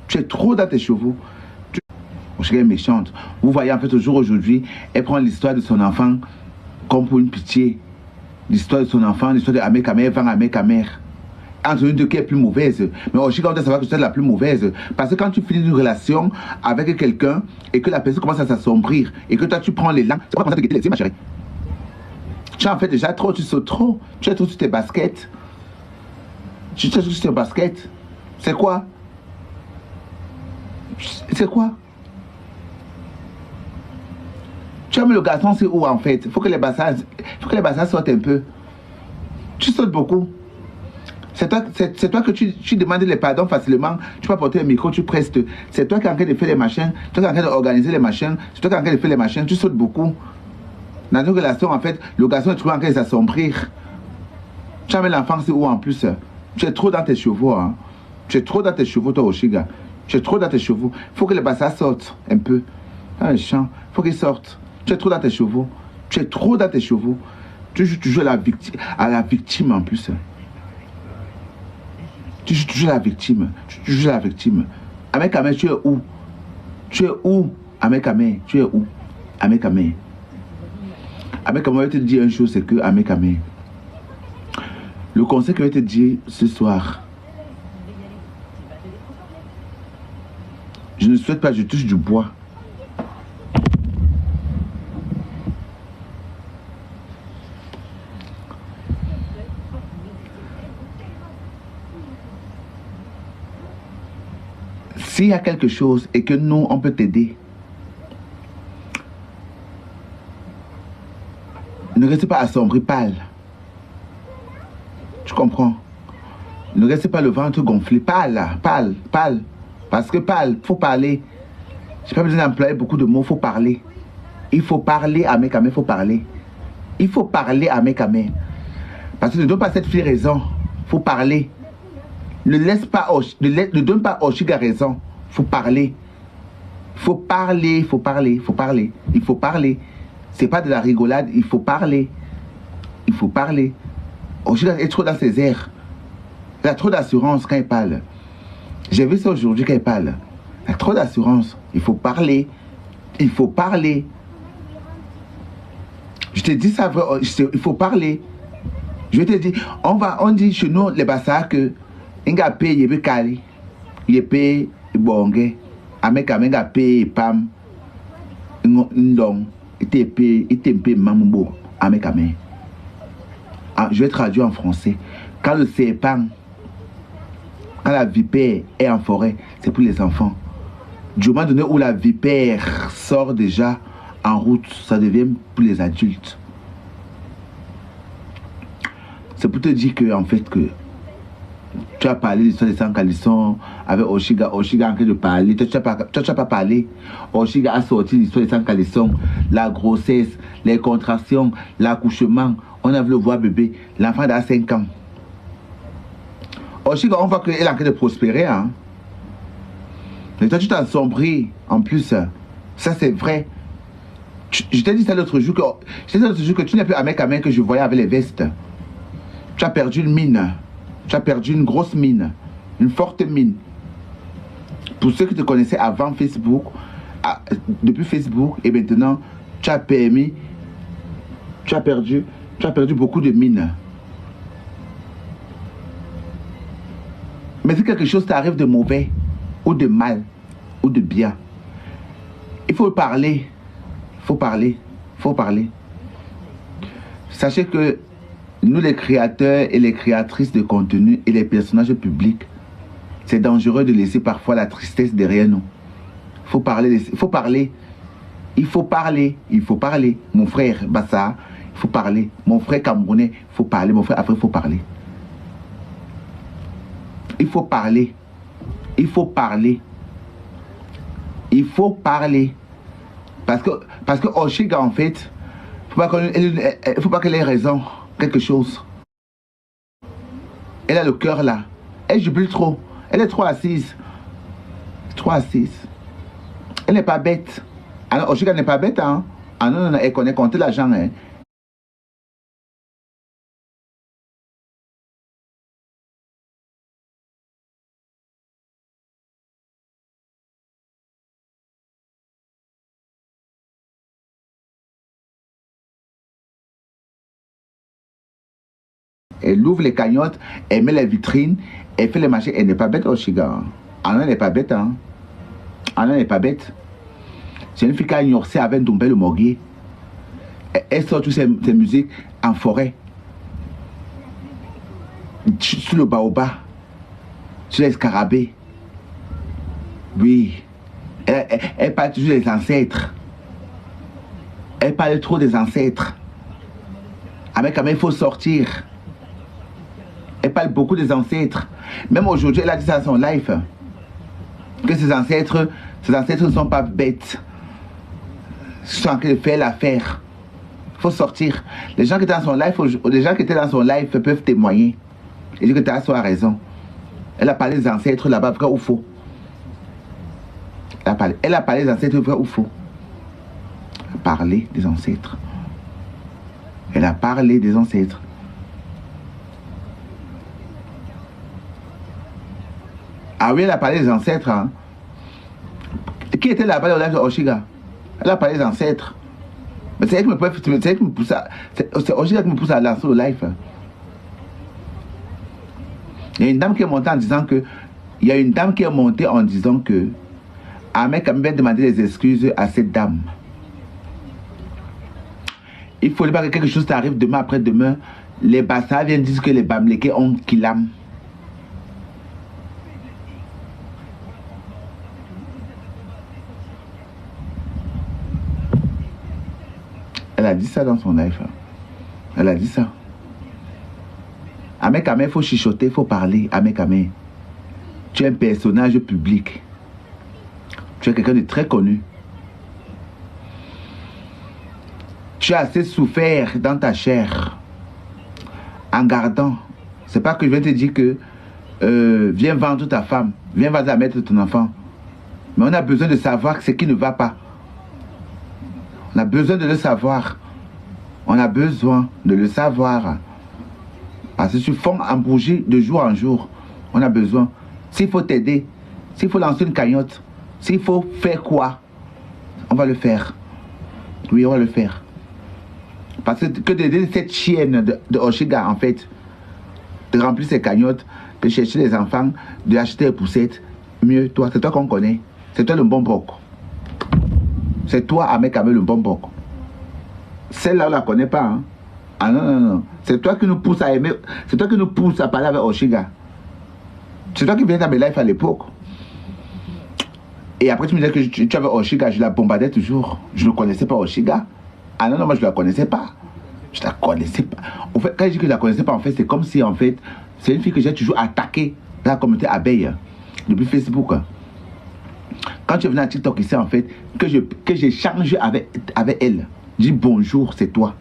Tu es trop dans tes chevaux. Elle est méchante. Vous voyez, en fait, au jour aujourd'hui, elle prend l'histoire de son enfant comme pour une pitié. L'histoire de son enfant, l'histoire de Ahmed Kamer, vend Ahmed Kamer. Anthony de qui est plus mauvaise. Mais aussi, quand on doit savoir que tu es la plus mauvaise. Parce que quand tu finis une relation avec quelqu'un et que la personne commence à s'assombrir et que toi tu prends l'élan, c'est pas comme ça de guetter les yeux, ma chérie. Tu en fais déjà trop, tu sautes trop. Tu es trop sur tes baskets. Tu es trop sur tes baskets. C'est quoi? C'est quoi? Tu aimes le garçon, c'est où en fait? Il faut que les bassins sortent un peu. Tu sautes beaucoup. C'est toi que tu demandes les pardons facilement. Tu peux porter un micro, tu prestes. C'est toi qui es en train de faire les machins. C'est toi qui es en train d'organiser les machins. C'est toi qui es en train de faire les machins. Tu sautes beaucoup. Dans une relation, en fait, le garçon est toujours en train de s'assombrir. Tu as mis l'enfant, c'est où en plus? Tu es trop dans tes chevaux. Hein? Tu es trop dans tes chevaux, toi, Oshiga. Tu es trop dans tes chevaux. Il faut que les bassins sortent un peu. Ah, il faut qu'ils sortent. Tu es trop dans tes chevaux. Tu es trop dans tes chevaux. Tu joues à la victime en plus. Tu joues à la victime. Tu joues à la victime. Ahmed Kamer, tu es où? Tu es où? Ahmed Kamer, tu es où? Ahmed Kamer. Ahmed Kamer, je vais te dire une chose, c'est que Ahmed Kamer, le conseil que je vais te dire ce soir, je ne souhaite pas, je touche du bois. S'il y a quelque chose et que nous, on peut t'aider, ne reste pas assombri, pâle. Tu comprends? Ne reste pas le ventre gonflé, pâle, pâle, pâle. Parce que pâle, il faut parler. Je n'ai pas besoin d'employer beaucoup de mots, il faut parler. Il faut parler à mes camés, il faut parler. Il faut parler à mes camés. Parce que ne donne pas cette fille raison, il faut parler. Ne donne pas Oshiga raison. Il faut parler. Il faut parler, il faut parler, il faut parler. Il faut parler. C'est pas de la rigolade, il faut parler. Il faut parler. Oshiga est trop dans ses airs. Il a trop d'assurance quand il parle. J'ai vu ça aujourd'hui quand il parle. Il a trop d'assurance. Il faut parler. Il faut parler. Je te dis ça vrai, il faut parler. Je te dis, on dit chez nous, les bassards que Inga paye yebe kali, yebe bonge, avec amenga paye pam, ndong, ite paye mambo, avec amen. Je vais traduire en français. Quand le serpent, quand la vipère est en forêt, c'est pour les enfants. Du moment donné où la vipère sort déjà en route, ça devient pour les adultes. C'est pour te dire que en fait que tu as parlé de l'histoire des 100 calissons avec Oshiga. Oshiga en train de parler. Tu n'as pas parlé. Oshiga a sorti l'histoire des 100 calissons, la grossesse, les contractions, l'accouchement. On a vu le voir bébé. L'enfant a 5 ans. Oshiga, on voit qu'elle est en train de prospérer. Hein? Et toi, tu t'en sombris en plus. Ça, c'est vrai. Je t'ai dit ça l'autre jour que tu n'es plus avec Kamer que je voyais avec les vestes. Tu as perdu une mine. Tu as perdu une grosse mine. Une forte mine. Pour ceux qui te connaissaient avant Facebook, depuis Facebook, et maintenant, tu as perdu beaucoup de mines. Mais si quelque chose t'arrive de mauvais, ou de mal, ou de bien, il faut parler. Il faut parler. Il faut parler. Sachez que nous, les créateurs et les créatrices de contenu et les personnages publics, c'est dangereux de laisser parfois la tristesse derrière nous. Il faut parler. Il faut parler. Il faut parler. Il faut parler. Mon frère Bassa, il faut parler. Mon frère Camerounais, il faut parler. Mon frère Afrique, il faut parler. Il faut parler. Il faut parler. Il faut parler. Parce que Oshiga, en fait, il ne faut pas qu'elle ait raison. Quelque chose. Elle a le cœur là. Elle jubile trop. Elle est trop assise. Trop assise. Elle n'est pas bête. Alors, Oshiga n'est pas bête, hein. Ah non, non, non, elle connaît compter l'argent, hein. Elle ouvre les cagnottes, elle met les vitrines, elle fait les marchés. Elle n'est pas bête, Oshiga. Anna n'est pas bête, hein. Anna n'est pas bête. C'est une fille qui a ignoré avec Doumbé le Morguier. Elle sort toutes ses musiques en forêt. Sur le baobab. Sur les scarabées. Oui. Elle parle toujours des ancêtres. Elle parle trop des ancêtres. Mais quand même, il faut sortir. Elle parle beaucoup des ancêtres. Même aujourd'hui, elle a dit ça dans son live. Que ses ancêtres ne sont pas bêtes. Ils sont en train de faire l'affaire. Il faut sortir. Les gens qui étaient dans son live, peuvent témoigner. Et dire que tu as raison. Elle a parlé des ancêtres là-bas, vrai ou faux. Elle a parlé des ancêtres, vrai ou faux. Elle a parlé des ancêtres. Elle a parlé des ancêtres. Ah oui, elle a parlé des ancêtres. Hein. Qui était là-bas dans le live de Oshiga? Elle a parlé des ancêtres. Mais c'est elle qui me pousse à... C'est Oshiga qui me pousse à lancer le live. Il y a une dame qui est montée en disant que... Il y a une dame qui est montée en disant que... Ahmed Kamé vient demander des excuses à cette dame. Il ne faut pas que quelque chose t'arrive demain après-demain. Les Bassa viennent dire que les Bamlékés ont Kilam. Elle a dit ça dans son live. Elle a dit ça. Ahmed Kamé, il faut chuchoter, il faut parler. Ahmed Kamé, tu es un personnage public. Tu es quelqu'un de très connu. Tu as assez souffert dans ta chair. En gardant. C'est pas que je vais te dire que viens vendre ta femme. Viens vendre la mère de ton enfant. Mais on a besoin de savoir ce qui ne va pas. On a besoin de le savoir. On a besoin de le savoir. Parce que tu fonds en bougie de jour en jour. On a besoin. S'il faut t'aider, s'il faut lancer une cagnotte, s'il faut faire quoi, on va le faire. Oui, on va le faire. Parce que d'aider cette chienne de Oshiga, en fait, de remplir ses cagnottes, de chercher les enfants, de acheter les poussettes, mieux, toi, c'est toi qu'on connaît. C'est toi le bon boc. C'est toi, Ahmed Kamé, le bon boc. Celle-là, on ne la connaît pas. Hein? Ah non, non, non. C'est toi qui nous pousse à aimer. C'est toi qui nous pousse à parler avec Oshiga. C'est toi qui venais dans mes lives à l'époque. Et après, tu me disais que tu avais Oshiga, je la bombardais toujours. Je ne connaissais pas Oshiga. Ah non, non, moi je ne la connaissais pas. Je ne la connaissais pas. En fait, quand je dis que je ne la connaissais pas, en fait, c'est comme si, en fait, c'est une fille que j'ai toujours attaquée dans la communauté abeille, depuis Facebook. Quand tu es venu à TikTok ici, en fait, que j'ai changé avec elle. Je dis bonjour, c'est toi.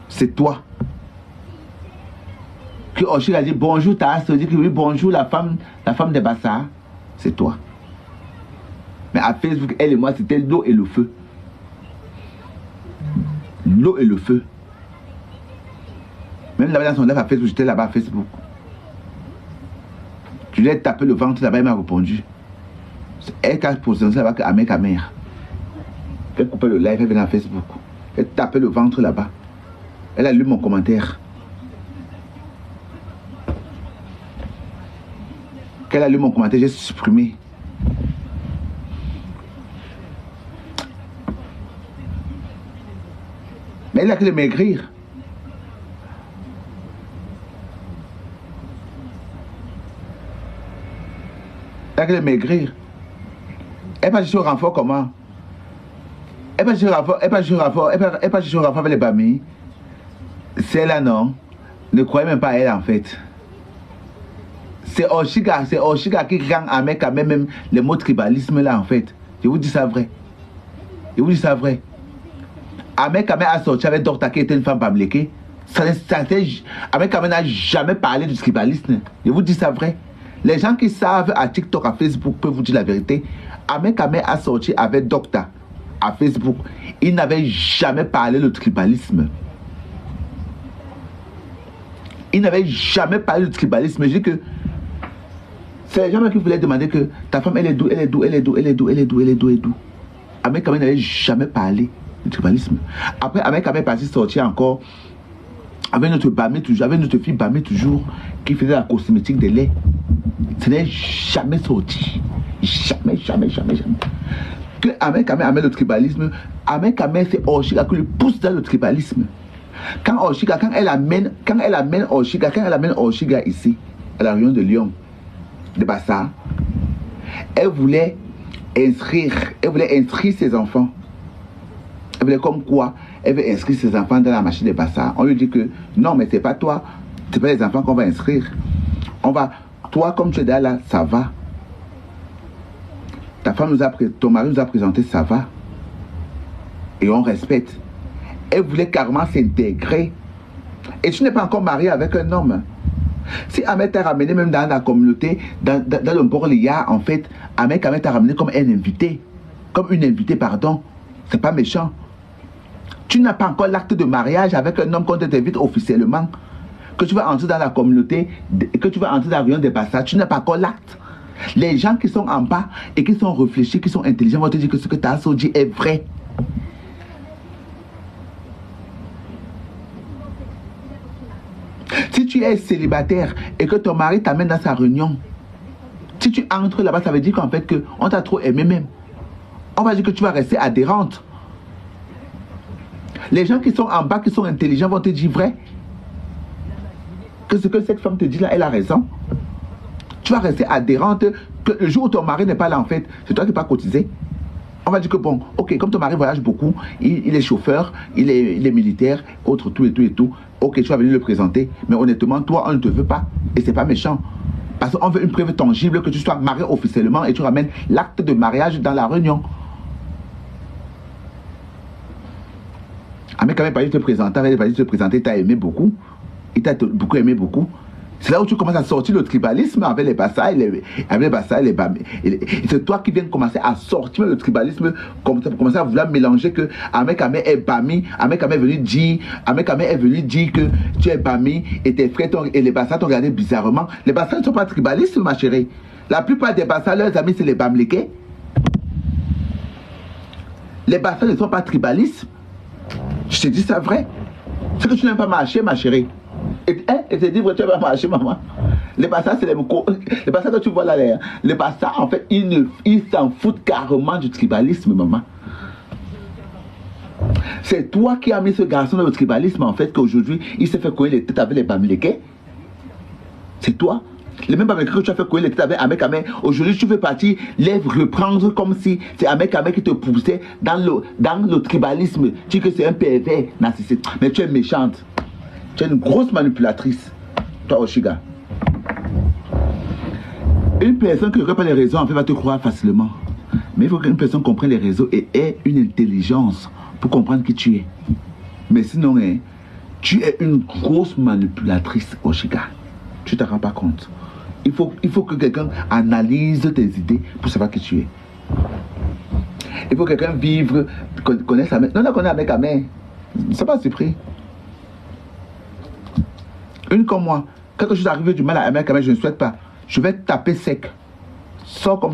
C'est toi. Que Oshiga a dit bonjour, t'as dit que oui, bonjour, la femme des Bassa. C'est toi. Mais à Facebook, elle et moi, c'était l'eau et le feu. L'eau et le feu. Même là-bas dans son live à Facebook, j'étais là-bas à Facebook. Je lui ai tapé le ventre là-bas, il m'a répondu. C'est elle qui a posé là-bas que Ahmed Kamé. Elle a coupé le live, elle venait à Facebook. Elle a tapé le ventre là-bas. Elle a lu mon commentaire. Quand elle a lu mon commentaire, j'ai supprimé. Mais elle a que de maigrir. Elle a que de maigrir. Elle va chercher au renfort comment? Elle va chercher au renfort avec les Bami. C'est là non. Ne croyez même pas à elle en fait. C'est Oshiga qui rend à mec même les mots tribalisme là en fait. Je vous dis ça vrai. Je vous dis ça vrai. Ahmed Kamé a sorti avec Dorta qui était une femme bamléké. Ahmed Kamé n'a jamais parlé du tribalisme. Je vous dis ça vrai. Les gens qui savent à TikTok, à Facebook peuvent vous dire la vérité. Ahmed Kamé a sorti avec Dorta à Facebook. Il n'avait jamais parlé de tribalisme. Il n'avait jamais parlé de tribalisme. Je dis que c'est les gens qui voulaient demander que ta femme elle est d'où, elle est d'où, elle est d'où, elle est d'où, elle est d'où, elle est d'où. Ahmed Kamé n'avait jamais parlé Le tribalisme. Après, avec Amé parti sortir encore avec notre Bamé toujours, avec notre fille Bamé toujours, qui faisait la cosmétique de lait. Ce n'est jamais sorti. Jamais, jamais, jamais, jamais. Que Amé amène le tribalisme, Amé c'est Oshiga qui le pousse dans le tribalisme. Quand elle amène Oshiga ici, à la réunion de Lyon, de Bassa, elle voulait inscrire ses enfants. Elle voulait comme quoi, elle veut inscrire ses enfants dans la machine de Bassa. On lui dit que non, mais c'est pas toi, c'est pas les enfants qu'on va inscrire. Toi comme tu es là, ça va. Ton mari nous a présenté, ça va. Et on respecte. Elle voulait carrément s'intégrer. Et tu n'es pas encore marié avec un homme. Si Ahmed t'a ramené même dans la communauté, dans le Borlia, en fait, Ahmed t'a ramené comme un invité. Comme une invitée, pardon. C'est pas méchant. Tu n'as pas encore l'acte de mariage avec un homme qu'on t'invite officiellement. Que tu vas entrer dans la communauté, que tu vas entrer dans la réunion des Bassa, tu n'as pas encore l'acte. Les gens qui sont en bas et qui sont réfléchis, qui sont intelligents, vont te dire que ce que Tasso dit est vrai. Si tu es célibataire et que ton mari t'amène dans sa réunion, si tu entres là-bas, ça veut dire qu'en fait, on t'a trop aimé même. On va dire que tu vas rester adhérente. Les gens qui sont en bas, qui sont intelligents, vont te dire vrai. Que ce que cette femme te dit là, elle a raison. Tu vas rester adhérente. Que le jour où ton mari n'est pas là, en fait, c'est toi qui n'es pas cotisé. On va dire que bon, ok, comme ton mari voyage beaucoup, il est chauffeur, il est militaire, autre, tout et tout et tout. Ok, tu vas venir le présenter, mais honnêtement, toi, on ne te veut pas. Et c'est pas méchant. Parce qu'on veut une preuve tangible que tu sois marié officiellement et tu ramènes l'acte de mariage dans la réunion. Ah, mais quand même, pas te présenter, t'as aimé beaucoup. Il t'a beaucoup aimé beaucoup. C'est là où tu commences à sortir le tribalisme avec les Bassa et les Bamé. C'est toi qui viens commencer à sortir le tribalisme, commencer à vouloir mélanger que Ahmed Kamé est Bami, Ahmed Kamé est venu dire que tu es Bami et tes frères et les Bassa t'ont regardé bizarrement. Les Bassa ne sont pas tribalistes, ma chérie. La plupart des Bassa, leurs amis, c'est les Bamlékés. Les Bassa ne sont pas tribalistes. Je te dis ça vrai. C'est que tu n'aimes pas marcher, ma chérie. Et te dis, tu vas marcher, maman. Les Bassa, c'est les Bassa que tu vois là, les Bassa, en fait, ils s'en foutent carrément du tribalisme, maman. C'est toi qui as mis ce garçon dans le tribalisme, en fait, qu'aujourd'hui, il s'est fait courir les têtes avec les Bamlékés. C'est toi. Les mêmes Bamlékés que tu as fait courir les têtes avec Ahmed Kamé. Aujourd'hui, tu veux partir, les reprendre comme si c'est Ahmed Kamé qui te poussait dans le tribalisme. Tu dis que c'est un pervers narcissique. Mais tu es méchante. Tu es une grosse manipulatrice, toi Oshiga. Une personne qui n'aurait pas les raisons, en fait, va te croire facilement. Mais il faut qu'une personne comprenne les réseaux et ait une intelligence pour comprendre qui tu es. Mais sinon, hein, tu es une grosse manipulatrice, Oshiga. Tu ne te rends pas compte. Il faut que quelqu'un analyse tes idées pour savoir qui tu es. Il faut que quelqu'un vive, connaisse sa mère. Non, on connaît avec la mère. C'est pas surpris. Une comme moi, quelque chose arrive du mal à un mec, je ne souhaite pas. Je vais taper sec. Sors comme ça.